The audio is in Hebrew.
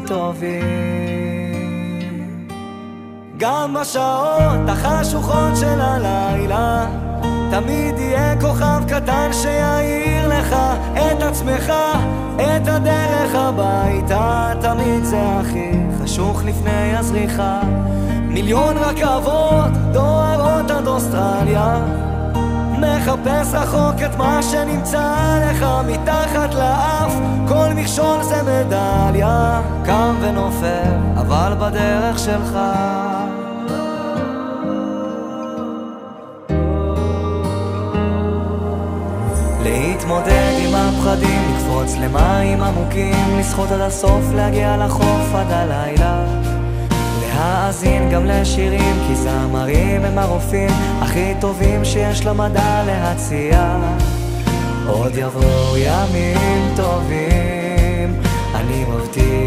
טובים. גם בשעות החשוכות של הלילה תמיד יהיה כוכב קטן שיעיר לך את עצמך, את הדרך הביתה. תמיד זה הכי חשוך לפני הזריחה. מיליון רכבות דוהרות עד אוסטרליה, מחפש רחוק את מה שנמצא לך מתחת לאף. כל מכשול זה מדליה, קם ונופל אבל בדרך שלך. להתמודד עם הפחדים, לקפוץ למים עמוקים, לשחות עד הסוף, להגיע לחוף עד הלילה, להאזין גם לשירים, כי זמרים הם הרופאים הכי טובים שיש למדע להציע. עוד יבואו ימים טובים, אני מבטיח.